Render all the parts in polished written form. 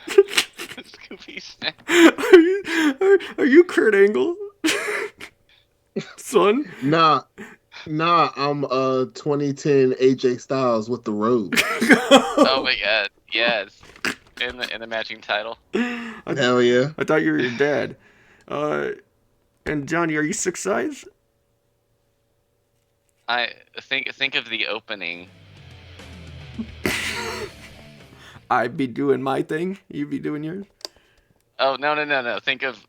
Scooby Snack. Are you Kurt Angle? Son? Nah, I'm 2010 AJ Styles with the robe. Oh my god, yes. In the matching title. Hell yeah. I thought you were your dad. And Johnny, are you 6 size? I think of the opening. I'd be doing my thing. You'd be doing yours. Oh no. Think of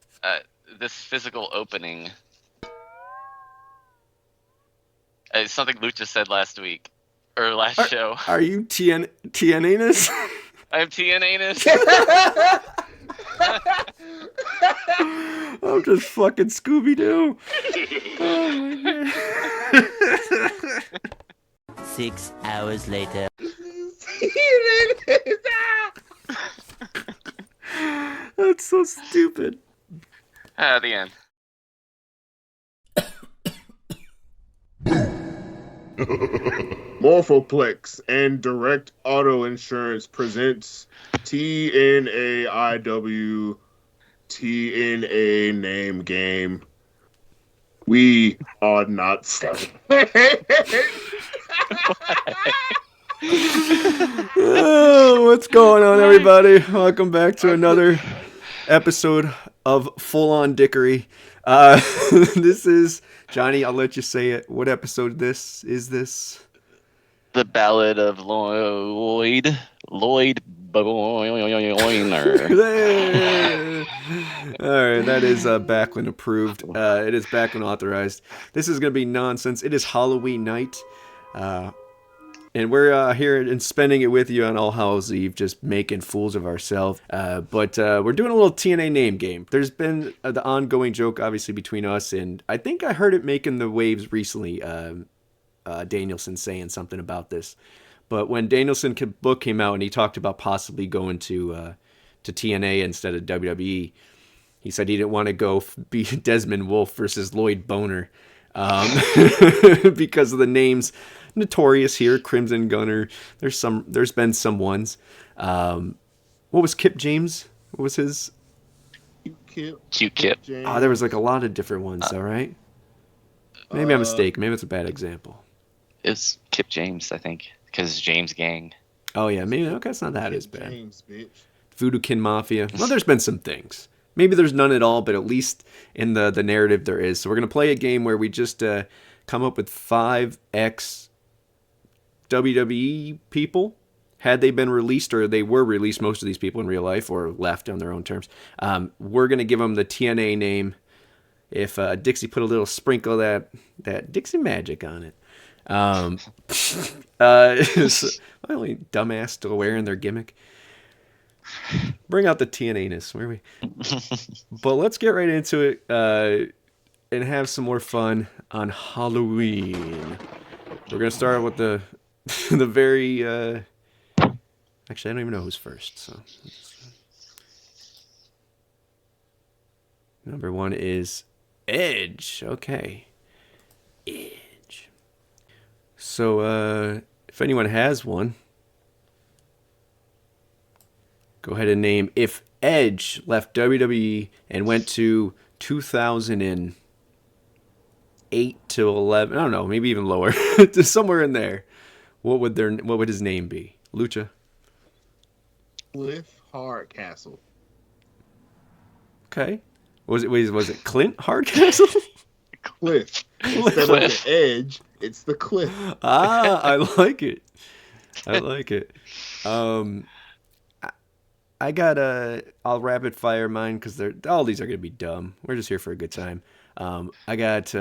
this physical opening. It's something Lucha said last week or last show. Are you TNA'ness? I'm TNAIW. I'm just fucking Scooby Doo. Oh my god. 6 hours later. That's so stupid. The end. Morphoplex and Direct Auto Insurance presents TNAIW TNA name game. We are not selling. Oh, what's going on, everybody? Welcome back to another episode of Full On Dickery. This is Johnny. I'll let you say it. What episode is this? The Ballad of Lloyd. Lloyd Boyner. All right, that is Backlund approved. It is Backlund authorized. This is going to be nonsense. It is Halloween night. And we're here and spending it with you on All Hallows Eve, just making fools of ourselves. But we're doing a little TNA name game. There's been the ongoing joke, obviously, between us, and I think I heard it making the waves recently. Danielson saying something about this. But when Danielson's book came out and he talked about possibly going to TNA instead of WWE, he said he didn't want to go be Desmond Wolfe versus Lloyd Boner because of the names notorious here. Crimson Gunner. There's been some ones. What was Kip James? What was his? Cute Kip. Oh, there was like a lot of different ones. All right. Maybe I'm mistaken. Maybe it's a bad example. It's Kip James, I think, because James Gang. Oh yeah, maybe okay. It's not that as bad. James, bitch. Voodoo Kin Mafia. Well, there's been some things. Maybe there's none at all, but at least in the narrative there is. So we're gonna play a game where we just come up with 5 ex WWE people, had they been released or they were released. Most of these people in real life or left on their own terms. We're gonna give them the TNA name. If Dixie put a little sprinkle of that Dixie magic on it. My only dumbass still wearing their gimmick. Bring out the TNA-ness, where we? But let's get right into it and have some more fun on Halloween. We're gonna start with the very. Actually, I don't even know who's first. So number 1 is Edge. Okay, Edge. So, if anyone has one, go ahead and name if Edge left WWE and went to 2008 to 11. I don't know, maybe even lower, somewhere in there. What would his name be? Lucha. Cliff Hardcastle. Okay. Was it Clint Hardcastle? Cliff. Instead of the Edge, it's the Cliff. I like it. I got I'll rapid fire mine because all these are gonna be dumb. We're just here for a good time. I got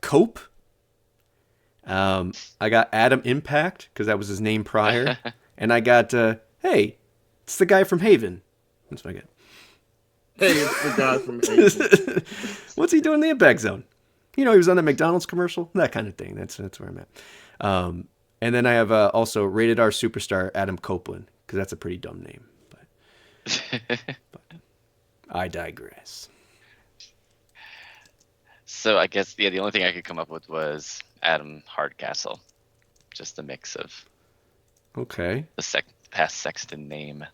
Cope. I got Adam Impact because that was his name prior, and I got hey, it's the guy from Haven. That's what I got. Hey, it's the guy from Haven. What's he doing in the Impact Zone? You know, he was on the McDonald's commercial, that kind of thing. That's where I'm at. And then I have also Rated R Superstar Adam Copeland, because that's a pretty dumb name. But I digress. So I guess the only thing I could come up with was Adam Hardcastle, just a mix of okay the past Sexton name.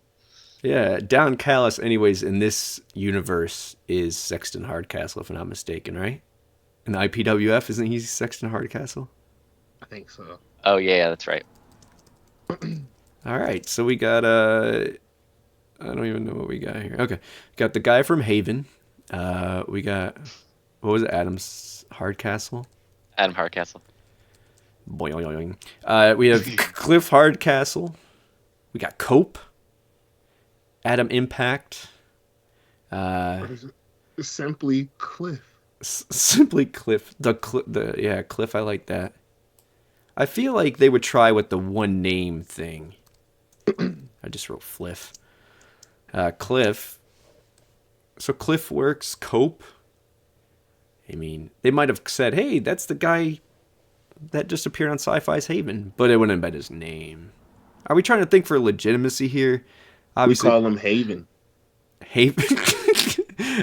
Yeah, Don Callis, anyways, in this universe is Sexton Hardcastle, if I'm not mistaken, right? In the IPWF, isn't he Sexton Hardcastle? I think so. Oh yeah, that's right. All right, so we got I don't even know what we got here. Okay, got the guy from Haven. We got, what was it, Adams Hardcastle? Adam Hardcastle. Boing, boing. We have Cliff Hardcastle. We got Cope. Adam Impact. Or is it simply Cliff? Simply Cliff. Yeah, Cliff. I like that. I feel like they would try with the one name thing. I just wrote Fliff. Cliff. So Cliff works. Cope. I mean, they might have said, "Hey, that's the guy that just appeared on Sci-Fi's Haven," but it wouldn't have been his name. Are we trying to think for legitimacy here? Obviously, We call him Haven. Haven.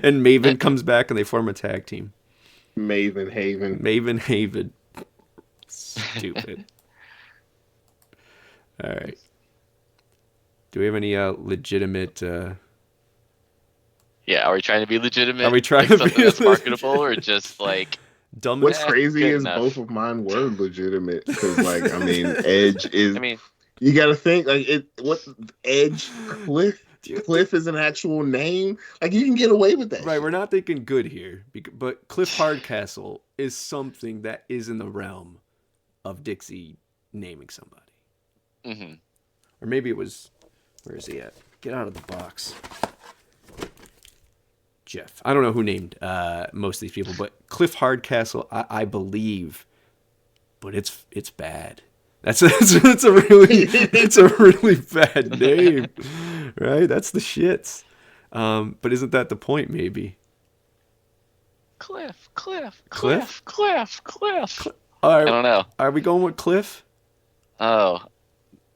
And Maven comes back and they form a tag team. Maven Haven. Maven Haven. Stupid. All right. Do we have any legitimate? Yeah, are we trying to be legitimate? Are we trying like to be something that's marketable, or just like dumb? What's Yeah, crazy good is enough. both of mine were legitimate because, like, I mean, Edge is. I mean, You got to think like it. What Edge Cliff? Do you Cliff is an actual name. Like you can get away with that. Right, shit. we're not thinking good here, but Cliff Hardcastle is something that is in the realm of Dixie naming somebody. hmm Or maybe it was, where is he at? Get out of the box. Jeff. I don't know who named most of these people, but Cliff Hardcastle, I believe, but it's bad. That's a really bad name, right? That's the shits. But isn't that the point? Maybe. Cliff. All right, I don't know. are we going with Cliff? Oh,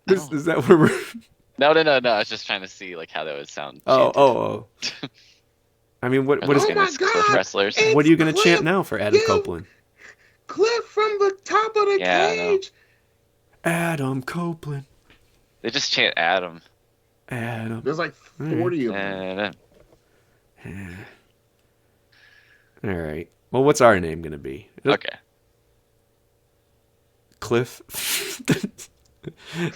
Is that where we're? no. I was just trying to see like how that would sound. Oh. I mean, what Are is? those Oh my famous Cliff God. wrestlers? What are you gonna Cliff, chant now for Adam you- Copeland? Cliff from the top of the Yeah, I know. cage. Adam Copeland. They just chant Adam. Adam. There's like 40 of them. And, All right. Well, what's our name gonna be? okay. Cliff.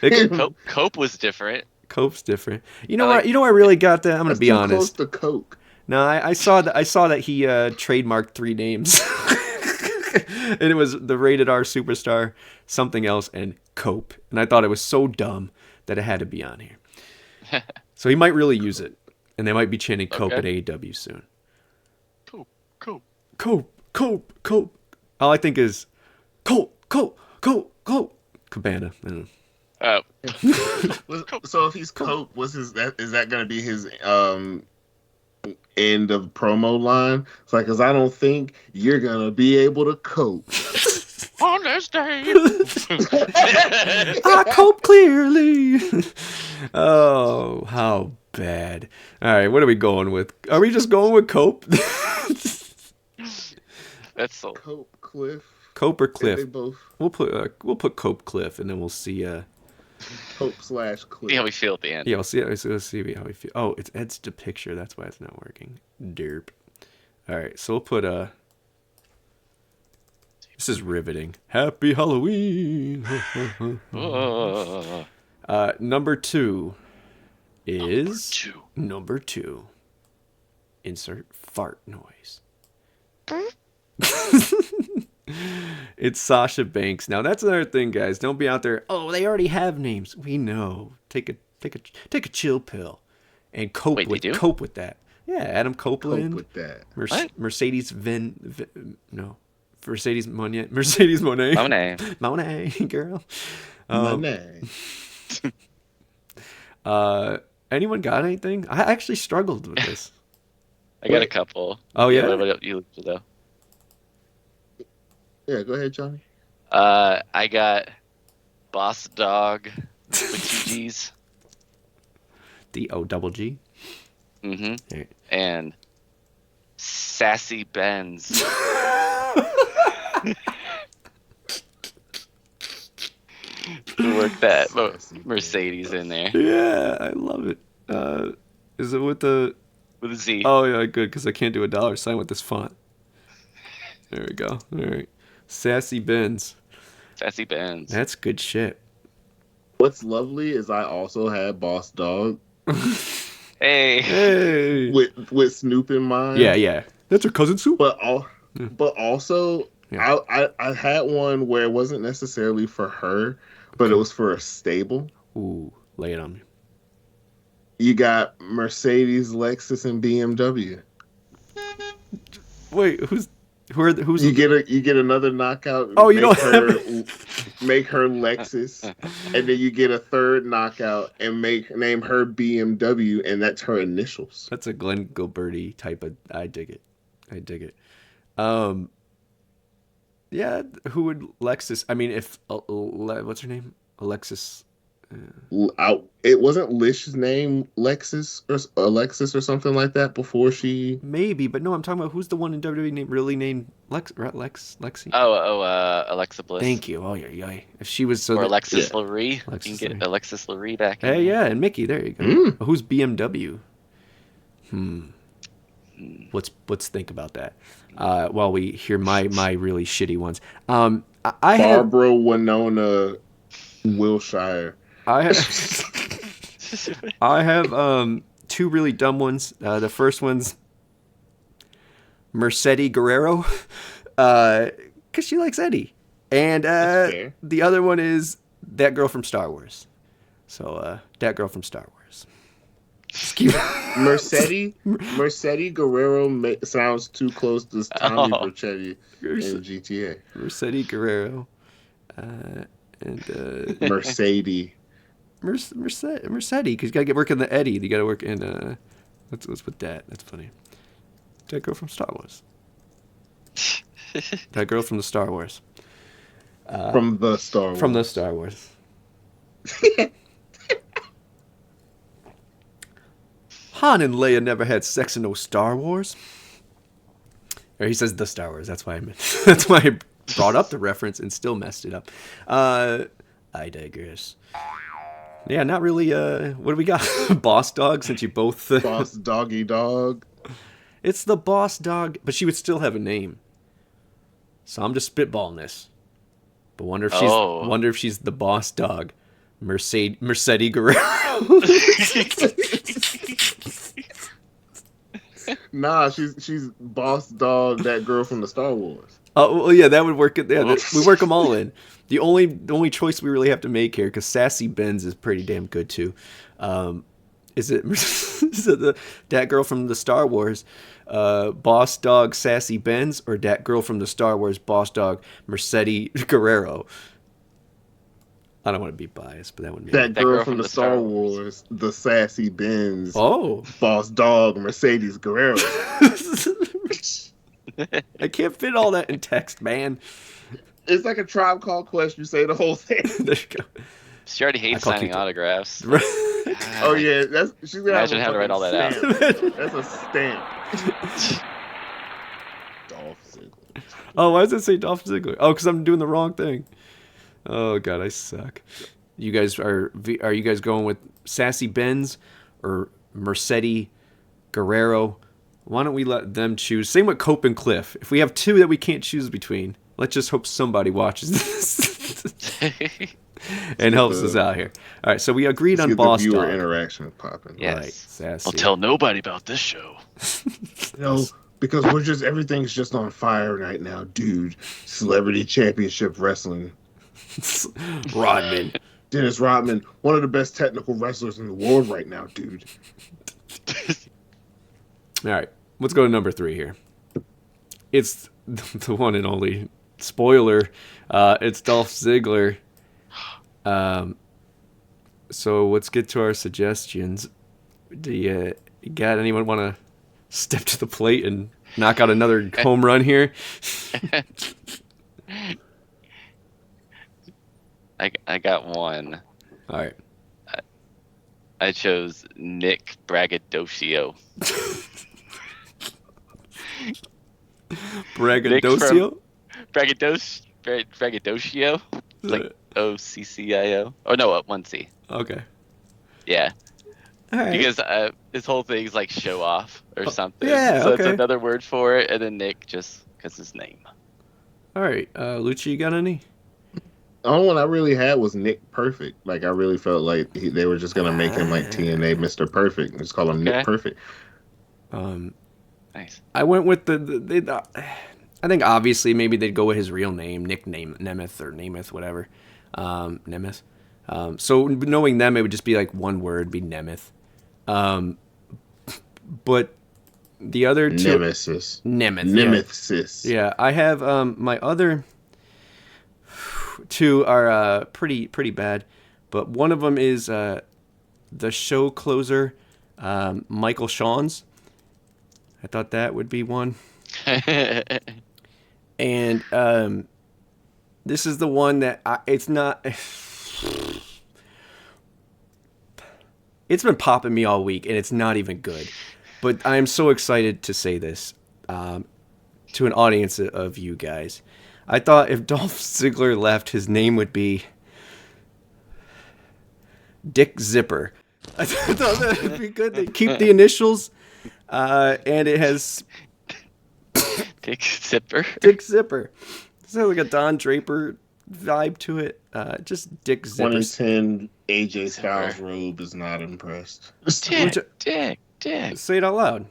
It could- Cope was different. Cope's different. You know I like- what? You know where I really got that. I'm gonna That's be too honest. close to Coke. No, I saw that he trademarked 3 names, and it was the Rated R Superstar, something else, and Cope. And I thought it was so dumb that it had to be on here. So he might really use it, and they might be chanting Cope at Okay. AEW soon. Cope. Cope. All I think is Cope. Cabana. I don't know. So if he's Coke, is that going to be his end of promo line? It's like, because I don't think you're going to be able to cope. On this day. I cope clearly. Oh, how bad. All right, what are we going with? Are we just going with Cope? That's so. Cope, Cliff. Cope or They Cliff? both We'll put Cope Cliff, and then we'll see. Cope/Cliff. See how we feel at the end. Yeah, we'll see how we feel. Oh, it's Ed's to picture. That's why it's not working. Derp. All right, so we'll put This is riveting. Happy Halloween. Number 2 is number two. Insert fart noise. It's Sasha Banks. Now that's another thing, guys. Don't be out there. Oh, they already have names. We know. Take a chill pill, and cope Wait, they do? with that. Yeah, Adam Cope Copeland. with that. What? Mercedes Mercedes Monet. Monet, girl. Money. Anyone got anything? I actually struggled with this. I got a couple. Oh, yeah? What about you, though? Yeah, go ahead, Johnny. I got Boss Dog with 2 G's. DOGG. Mm-hmm. Right. And Sassy Benz. Work that Sassy Mercedes Banks. in there Yeah, I love it. Is it with the? with a Z. Oh yeah, good, because I can't do a $sign with this font. There we go. All right, Sassy Benz. Sassy Benz. That's good shit. What's lovely is I also had Boss Dog Hey. Hey. with Snoop in mind. Yeah. That's her cousin Soup. But also Yeah. I had one where it wasn't necessarily for her, but it was for a stable. Ooh, lay it on me. You got Mercedes, Lexus, and BMW. Wait, who's? You get another knockout. Oh, you don't make her Lexus, and then you get a third knockout and name her BMW, and that's her initials. That's a Glenn Gilberty type of. I dig it. Yeah, who would Lexus? I mean, if what's her name? Alexis. It wasn't Lish's name Lexus or something like that before she. Maybe, but no, I'm talking about who's the one in WWE really named Lexi. Alexa Bliss. Thank you. Oh yeah. If she was so. Or Alexis Lurie. You Alexis can get Lurie. Alexis Lurie back in Hey, there. yeah, and Mickey. There you go. Mm. Who's BMW? Let's think about that. While we hear my really shitty ones. I have Barbara Winona Wilshire. I have two really dumb ones. The first one's Mercedes Guerrero, because she likes Eddie, and That's fair. the other one is that girl from Star Wars. So that girl from Star Wars. Just keep- Mercedes Guerrero sounds too close to Tommy Vercetti in GTA. Mercedes Guerrero, and Mercedes. Mercedes, because you gotta work in the Eddie. You gotta work in what's with that? That's funny. That girl from Star Wars. That girl from the Star Wars. From the Star Wars. From the Star Wars. Han and Leia never had sex in no Star Wars. Or he says the Star Wars. That's why I meant. That's why I brought up the reference and still messed it up. I digress. Yeah, not really. What do we got? Boss Dog, since you both. Boss Doggy Dog. It's the Boss Dog, but she would still have a name. So I'm just spitballing this. But wonder if she's the Boss Dog, Mercedes Guerrero. Nah, she's Boss Dog, that girl from the Star Wars. Oh well, yeah, that would work. Yeah, we work them all in. The only choice we really have to make here, because Sassy Benz is pretty damn good too. Is it that girl from the Star Wars, Boss Dog Sassy Benz, or that girl from the Star Wars Boss Dog Mercedes Guerrero? I don't want to be biased, but that wouldn't be that girl from the Star Wars, the Sassy Benz. Oh, Boss Dog Mercedes Guerrero. I can't fit all that in text, man. It's like a Tribe Called Quest. You say the whole thing. There you go. She already hates signing autographs. Oh yeah, she's gonna Imagine having to write all that out. That's a stamp. Dolph Ziggler. Oh, why does it say Dolph Ziggler? Oh, because I'm doing the wrong thing. Oh god, I suck. You guys are you guys going with Sassy Benz or Mercedes Guerrero? Why don't we let them choose? Same with Cope and Cliff. If we have two that we can't choose between, let's just hope somebody watches this and helps us out here. All right, so we agreed on Boss Viewer Dog. interaction popping. Yes. Right, Sassy. I'll tell nobody about this show. No, because everything's just on fire right now, dude. Celebrity Championship Wrestling. Rodman. Dennis Rodman, one of the best technical wrestlers in the world right now, dude. All right, let's go to number 3 here. It's the one and only spoiler. It's Dolph Ziggler. So let's get to our suggestions. Do you got anyone want to step to the plate and knock out another home run here? I got one. All right. I chose Nick Braggadocio. Braggadocio? Braggadocio? Like LOCCIO. Oh no, one C. Okay. Yeah, All right. because his whole thing is like show off or something. yeah, So it's okay. another word for it, and then Nick just because his name. All right. Lucha, you got any? The only one I really had was Nick Perfect. Like I really felt like they were just gonna make him like TNA Mr. Perfect. Just call him Okay. Nick Perfect. Nice. I went with I think obviously maybe they'd go with his real name, nickname Nemeth or Nemeth, whatever. Nemeth. So knowing them, it would just be like one word, be Nemeth. But the other two, Nemesis. Nemeth. Nemesis. Yeah, I have my other two are pretty bad, but one of them is the show closer, Michael Shawns. I thought that would be one. And this is the one that it's not. It's been popping me all week, and it's not even good. But I am so excited to say this to an audience of you guys. I thought if Dolph Ziggler left, his name would be Dick Zipper. I thought that would be good. They keep the initials, and it has Dick Zipper. Dick Zipper. Sounds like a Don Draper vibe to it. Just Dick Zipper. 2010 AJ Styles robe is not impressed. Dick. Say it out loud.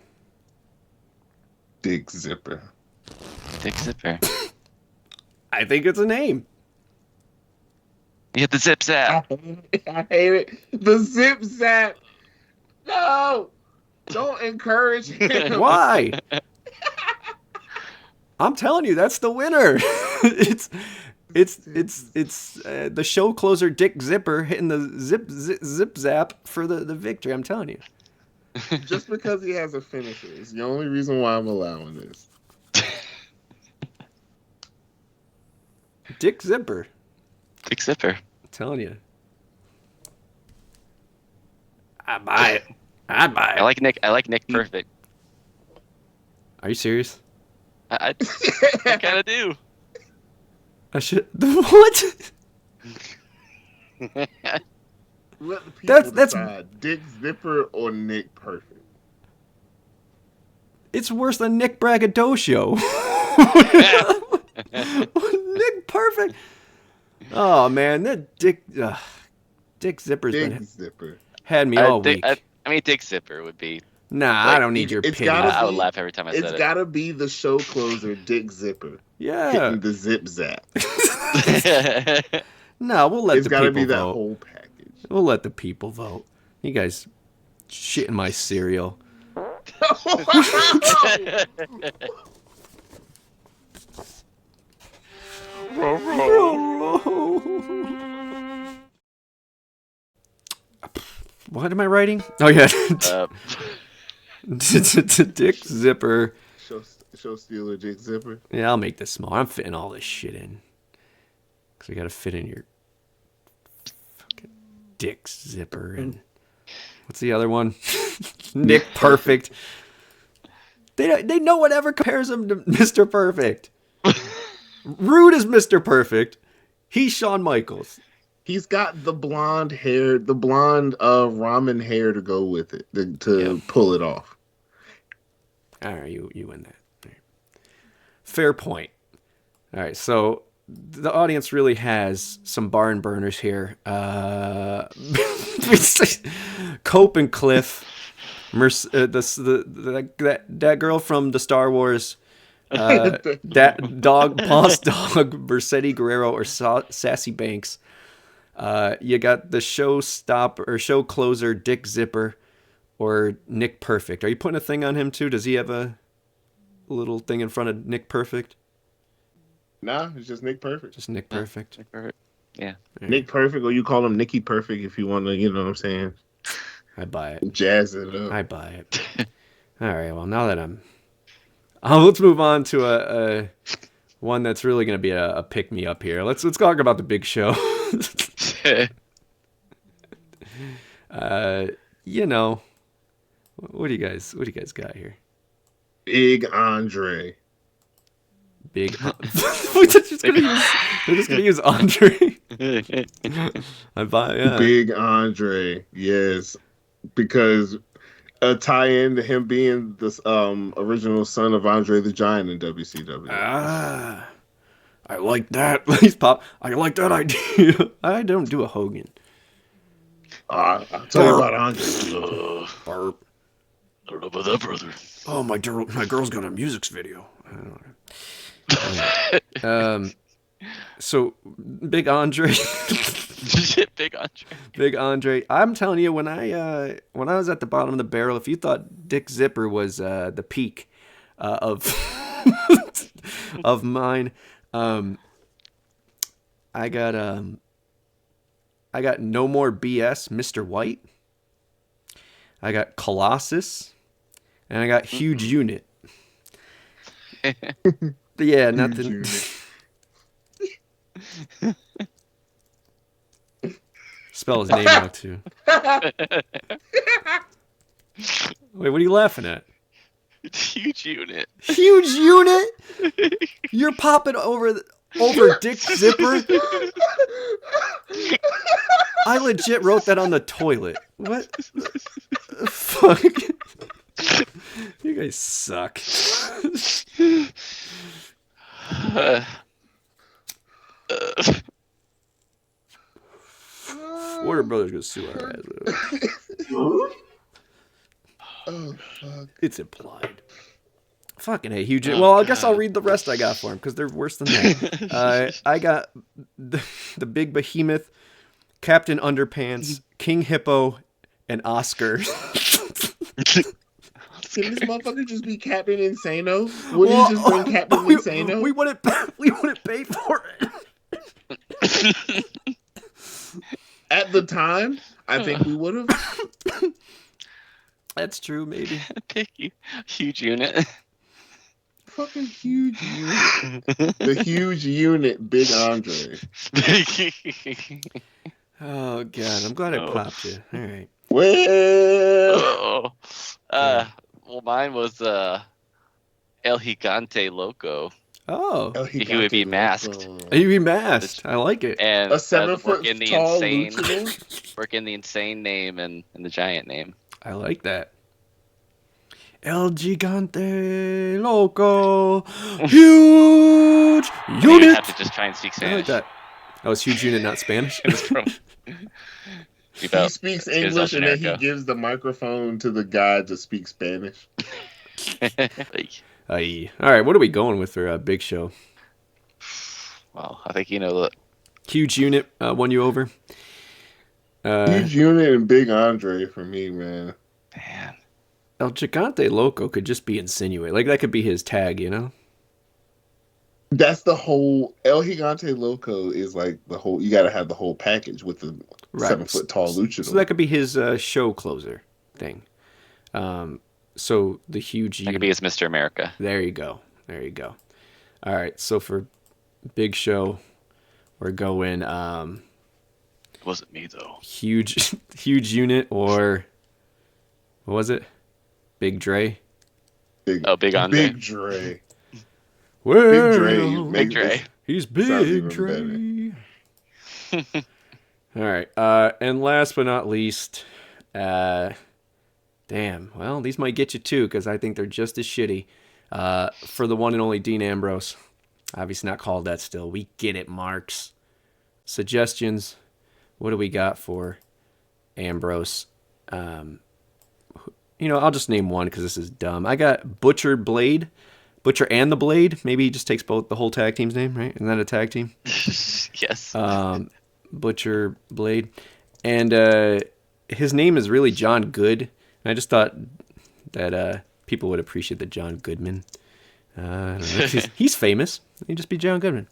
Dick Zipper. Dick Zipper. I think it's a name. You hit the zip zap. I hate it. The zip zap. No. Don't encourage him. Why? I'm telling you, that's the winner. it's the show closer Dick Zipper hitting the zip zap for the victory. I'm telling you. Just because he has a finisher is the only reason why I'm allowing this. Dick Zipper. Dick Zipper. I'm telling you. I buy it. I like Nick Perfect. Are you serious? I kind of do. I should. What? Let the people That's decide. Dick Zipper or Nick Perfect. It's worse than Nick Braggadocio. Nick Perfect. Oh man, that Dick Zipper's Dick been Zipper. had me all Dick, week. I mean, Dick Zipper would be. Nah, like, I don't need your it's pity. gotta I would laugh every time I said It's it. gotta be the show closer, Dick Zipper. Yeah. Hitting the zip zap. No, we'll let It's the gotta people be that vote. whole package. We'll let the people vote. You guys shit in my cereal. What am I writing? Oh yeah. Dick Zipper. Show stealer Dick Zipper. Yeah, I'll make this small. I'm fitting all this shit in. Because we got to fit in your fucking Dick Zipper. And what's the other one? Nick Perfect. They know whatever compares him to Mr. Perfect. Rude is Mr. Perfect. He's Shawn Michaels. He's got the blonde hair, the blonde ramen hair to go with it to pull it off. All right, you win that. Right. Fair point. All right, so the audience really has some barn burners here. Cope and Cliff, that girl from the Star Wars, that dog, boss dog, Mercedes Guerrero or Sassy Banks. You got the show closer Dick Zipper or Nick Perfect. Are you putting a thing on him too? Does he have a little thing in front of Nick Perfect? Nah, it's just Nick Perfect. Just Nick Perfect. Nick Perfect. Yeah. Nick Perfect, or you call him Nicky Perfect if you want to, you know what I'm saying? I buy it. Jazz it up. I buy it. All right. Well, now that let's move on to a one that's really going to be a pick me up here. Let's talk about the Big Show. You know, what do you guys got here? Big Andre. They're just gonna use Andre. I buy. Yeah. Big Andre, yes, because a tie-in to him being the original son of Andre the Giant in WCW. Ah, I like that. Please pop. I like that idea. I don't do a Hogan. I'll tell you Burp. about Andre. Burp. I don't know about that, brother. Oh, my girl's got a music video. I don't know. So Big Andre. Big Andre. Big Andre. I'm telling you, when I was at the bottom of the barrel, if you thought Dick Zipper was the peak of of mine, I got No More BS, Mr. White. I got Colossus, and I got Huge Unit. Yeah, nothing. Spell his name out too. Wait, what are you laughing at? Huge Unit. Huge Unit? You're popping over Dick Zipper? I legit wrote that on the toilet. What? Fuck. You guys suck. Warner Brothers gonna sue our ass. Oh, fuck. It's implied. Fucking hey, Huge. Well, I guess I'll read the rest I got for him because they're worse than that. I got the Big Behemoth, Captain Underpants, King Hippo, and Oscar. Can this motherfucker just be Captain Insano? Wouldn't you just bring Captain Insano? We wouldn't pay for it. At the time, I think we would have. That's true, maybe. Huge Unit. Fucking Huge Unit. The Huge Unit, Big Andre. Oh god, I'm glad I popped you. All right. Well, Well, mine was El Gigante Loco. Oh, He would be masked. you be masked. I like it. And A 7 foot work in the tall insane, luchador? work in the insane name and the giant name. I like that. El Gigante Loco, huge You unit. have to just try and speak I Spanish. like that. Oh, it's huge unit, not Spanish. It was from. He speaks English and then he gives the microphone to the guy to speak Spanish. Aye. All right, what are we going with for Big Show? Well, I think you know. Huge unit won you over. Huge Unit and Big Andre for me, man. Man. El Gigante Loco could just be insinuate. Like, that could be his tag, you know? That's the whole El Gigante Loco is like the whole. You got to have the whole package with the 7 foot tall luchador. So that could be his show closer thing. So the huge That could be his Mr. America. There you go. There you go. All right. So for Big Show, we're going It wasn't me though. huge unit, or what was it? Big Dre. Big Andre. Big Dre. Well, Big Dre. Big Dre. He's Sounds Big even Dre. All right. And last but not least, damn. Well, these might get you too, because I think they're just as shitty. For the one and only Dean Ambrose. Obviously not called that still. We get it, Marks. Suggestions. What do we got for Ambrose? I'll just name one because this is dumb. I got Butcher Blade. Butcher and the Blade. Maybe he just takes the whole tag team's name, right? Isn't that a tag team? Yes. Butcher Blade. And his name is really John Good. And I just thought that people would appreciate the John Goodman. I don't know. He's famous. He'd just be John Goodman.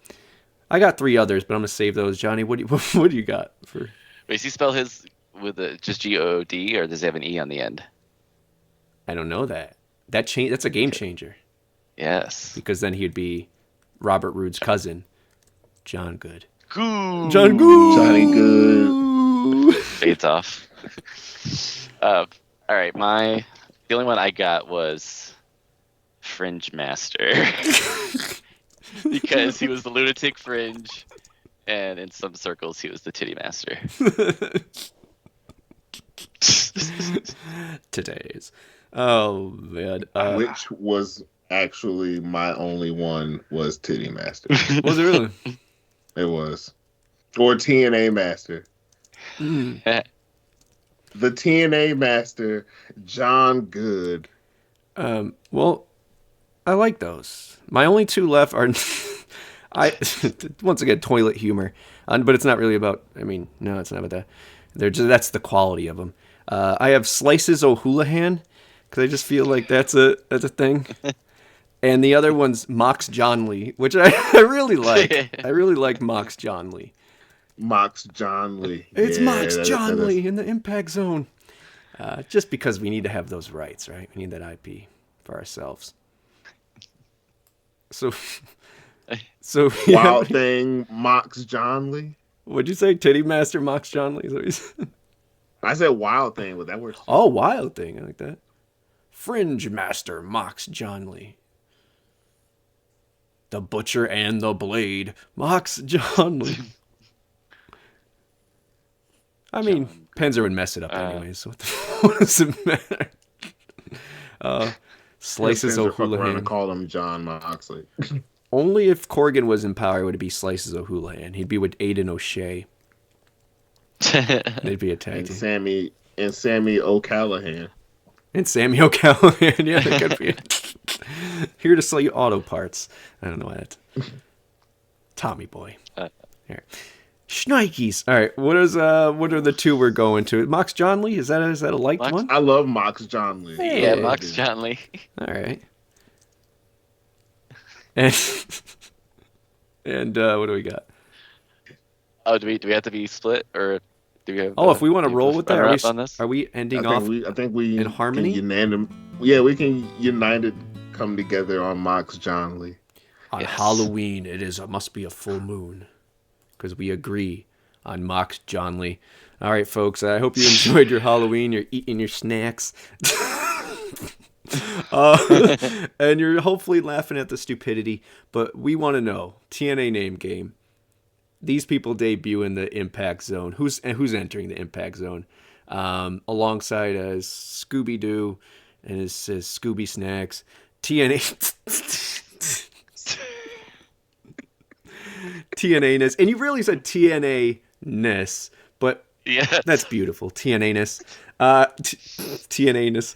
I got 3 others, but I'm going to save those. Johnny, what do you got for... Wait, does he spell his with just G-O-O-D, or does he have an E on the end? I don't know that. That's a game changer. Yes. Because then he'd be Robert Roode's cousin, John Good. Good. John Good. Johnny Good. Fades off. All right, the only one I got was Fringe Master. Because he was the lunatic Fringe And in some circles, he was the titty master. Today's. Oh man. Which was actually my only one was Titty Master. Was it really? It was. Or TNA Master. Mm. The TNA Master, John Good. Well, I like those. My only two left are once again toilet humor, but it's not really about. I mean, no, it's not about that. They're just that's the quality of them. I have Slices O'Houlihan because I just feel like that's a thing. And the other one's Mox John Lee, which I really like. I really like Mox John Lee. Mox John Lee. It's Mox John Lee in the Impact Zone. Just because we need to have those rights, right? We need that IP for ourselves. So Wild Thing, Mox John Lee. What'd you say? Titty Master Mox John Lee? Is that what you said? I said Wild Thing, but that works. Oh, Wild Thing. I like that. Fringe Master Mox John Lee. The Butcher and the Blade Mox John Lee. I mean, Penzer would mess it up anyways. So what does it matter? Slices O'Houlihan. To call him John Moxley. Only if Corgan was in power would it be Slices O'Houlihan. He'd be with Aiden O'Shea. They'd be a tag team. And Sammy O'Callahan. And Sammy O'Callahan. Yeah, they could be. Here to sell you auto parts. I don't know what. Tommy Boy. Here. Schnikes. All right. What are the two we're going to? Mox John Lee? Is that a liked one? I love Mox John Lee. Hey. Yeah, Mox John Lee. All right. And what do we got? Oh, do we have to be split or do we have? Oh, if we want to roll with that, are we ending off? I think we in harmony. We can united come together on Mox John Lee. On Halloween, must be a full moon, because we agree on Mox John Lee. All right, folks. I hope you enjoyed your Halloween. You're eating your snacks. And you're hopefully laughing at the stupidity, but we want to know TNA name game. These people debut in the Impact Zone. Who's entering the Impact Zone? Alongside Scooby Doo and his Scooby Snacks. TNA. TNA-ness. And you really said TNA-ness, but yeah, that's beautiful. TNA-ness. TNA-ness.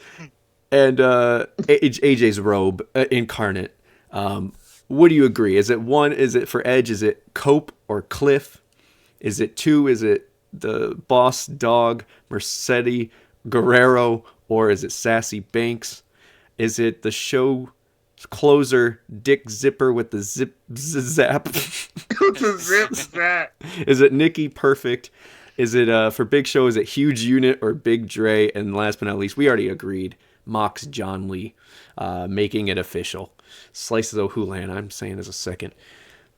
And AJ's robe incarnate. What do you agree? Is it for Edge? Is it Cope or Cliff? Is it 2? Is it the boss dog Mercedes Guerrero, or is it Sassy Banks? Is it the show closer Dick Zipper with the zap? The zip zap. Is it Nikki Perfect? Is it for Big Show? Is it Huge Unit or Big Dre? And last but not least, we already agreed. Mox John Lee, making it official. Slices O'Houlihan, I'm saying as a second.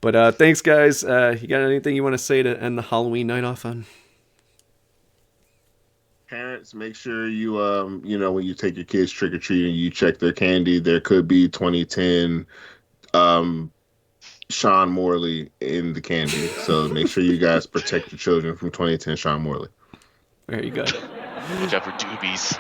But thanks, guys. You got anything you want to say to end the Halloween night off on? Parents, make sure you when you take your kids trick or treating, you check their candy. There could be 2010 Sean Morley in the candy, so make sure you guys protect your children from 2010 Sean Morley. There you go. Watch out for doobies.